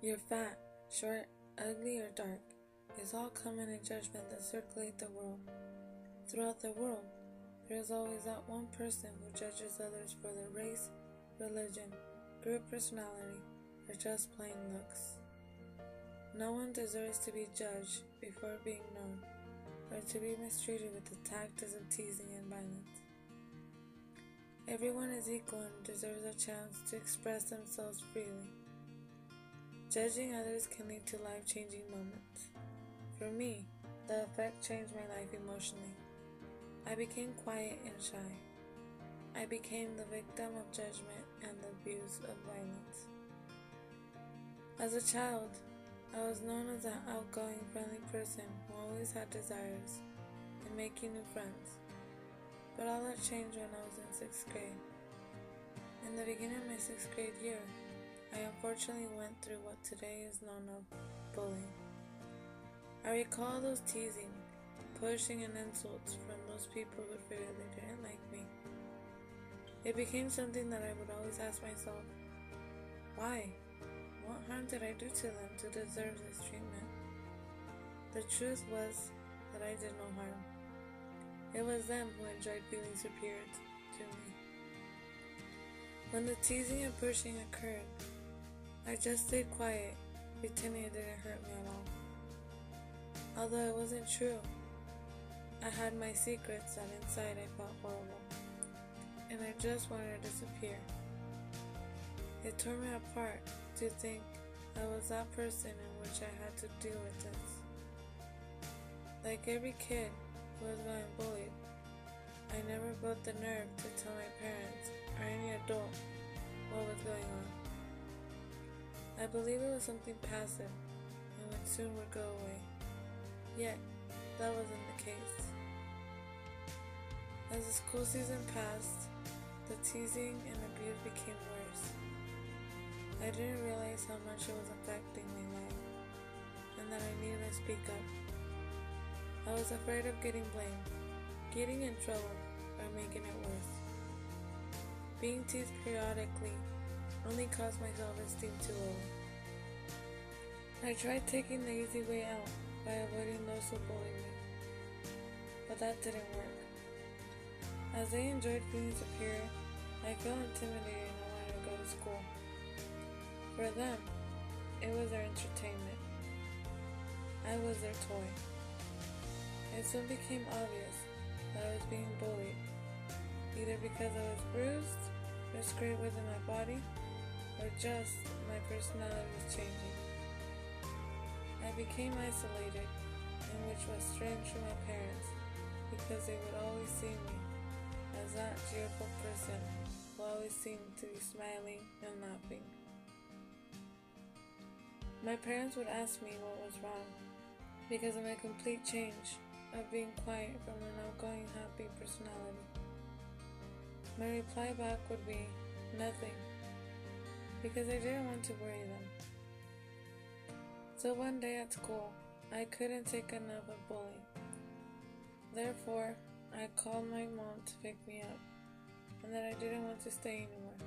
You're fat, short, ugly, or dark is all common in judgment that circulate the world. Throughout the world, there is always that one person who judges others for their race, religion, group personality, or just plain looks. No one deserves to be judged before being known, or to be mistreated with the tactics of teasing and violence. Everyone is equal and deserves a chance to express themselves freely. Judging others can lead to life-changing moments. For me, the effect changed my life emotionally. I became quiet and shy. I became the victim of judgment and the abuse of violence. As a child, I was known as an outgoing, friendly person who always had desires in making new friends. But all that changed when I was in 6th grade. In the beginning of my 6th grade year, I unfortunately went through what today is known as bullying. I recall those teasing, pushing, and insults from those people who figured they didn't like me. It became something that I would always ask myself, why? What harm did I do to them to deserve this treatment? The truth was that I did no harm. It was them who enjoyed feeling superior to me. When the teasing and pushing occurred, I just stayed quiet, pretending it didn't hurt me at all. Although it wasn't true, I had my secrets that inside I felt horrible, and I just wanted to disappear. It tore me apart to think I was that person in which I had to deal with this. Like every kid who was getting bullied, I never felt the nerve to tell my parents or any adult what was going on. I believe it was something passive and would soon go away. Yet, that wasn't the case. As the school season passed, the teasing and abuse became worse. I didn't realize how much it was affecting my life, and that I needed to speak up. I was afraid of getting blamed, getting in trouble, or making it worse. Being teased periodically only caused my self-esteem to lower. I tried taking the easy way out by avoiding those who bullied me, but that didn't work. As they enjoyed feeling superior, I felt intimidated and I wanted to go to school. For them, it was their entertainment. I was their toy. It soon became obvious that I was being bullied, either because I was bruised or scraped within my body, or just my personality was changing. I became isolated, and which was strange for my parents, because they would always see me as that cheerful person who always seemed to be smiling and laughing. My parents would ask me what was wrong, because of my complete change of being quiet from an outgoing, happy personality. My reply back would be, nothing, because I didn't want to worry them. So one day at school, I couldn't take enough of bullying. Therefore, I called my mom to pick me up, and that I didn't want to stay anymore.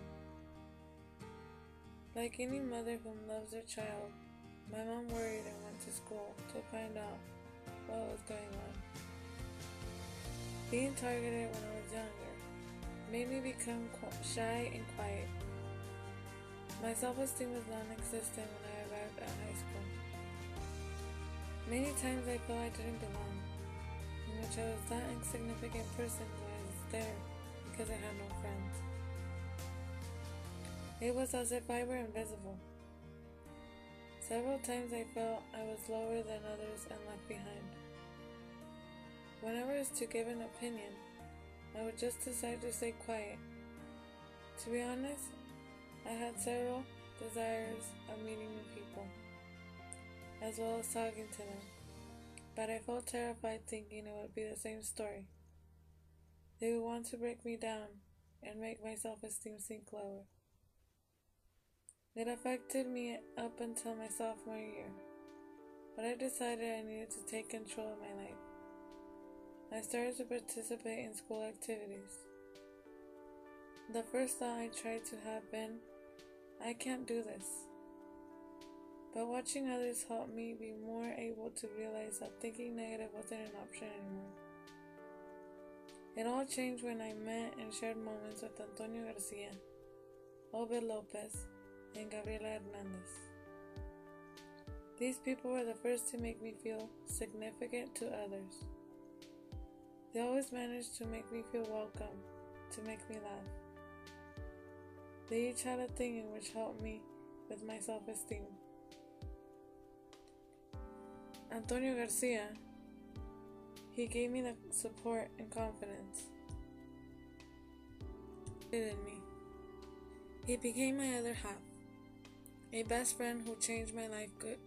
Like any mother who loves their child, my mom worried and went to school to find out what was going on. Being targeted when I was younger made me become shy and quiet. My self-esteem was non-existent when I arrived at high school. Many times I felt I didn't belong, in which I was that insignificant person who was there because I had no friends. It was as if I were invisible. Several times I felt I was lower than others and left behind. Whenever I was to give an opinion, I would just decide to stay quiet. To be honest, I had several desires of meeting new people, as well as talking to them, but I felt terrified thinking it would be the same story. They would want to break me down and make my self-esteem sink lower. It affected me up until my sophomore year, but I decided I needed to take control of my life. I started to participate in school activities. The first thought I tried to have been, I can't do this. but watching others helped me be more able to realize that thinking negative wasn't an option anymore. It all changed when I met and shared moments with Antonio Garcia, Obed Lopez, and Gabriela Hernandez. These people were the first to make me feel significant to others. They always managed to make me feel welcome, to make me laugh. They each had a thing in which helped me with my self-esteem. Antonio Garcia, he gave me the support and confidence in me. He became my other half, a best friend who changed my life good.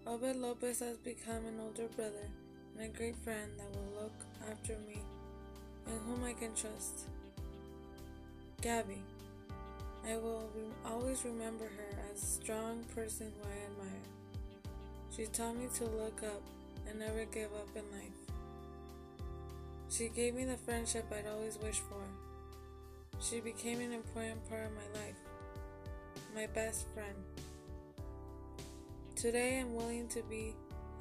Obed Lopez has become an older brother and a great friend that will look after me and whom I can trust. Gabby, I will always remember her as a strong person who I admire. She taught me to look up and never give up in life. She gave me the friendship I'd always wished for. She became an important part of my life, my best friend. Today I'm willing to be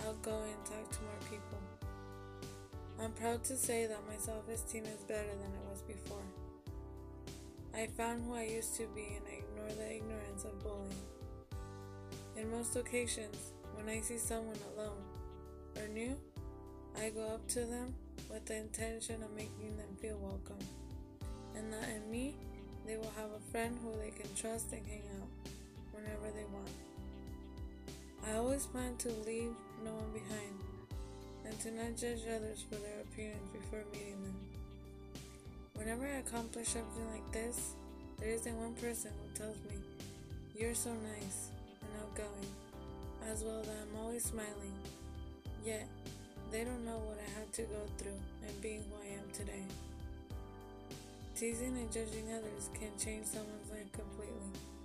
outgoing and talk to more people. I'm proud to say that my self-esteem is better than it was before. I found who I used to be and I ignore the ignorance of bullying. In most occasions, when I see someone alone or new, I go up to them with the intention of making them feel welcome, and that in me, they will have a friend who they can trust and hang out whenever they want. I always plan to leave no one behind, and to not judge others for their appearance before meeting them. Whenever I accomplish something like this, there isn't one person who tells me, "You're so nice and outgoing," as well that I'm always smiling. Yet, they don't know what I had to go through in being who I am today. Teasing and judging others can change someone's life completely.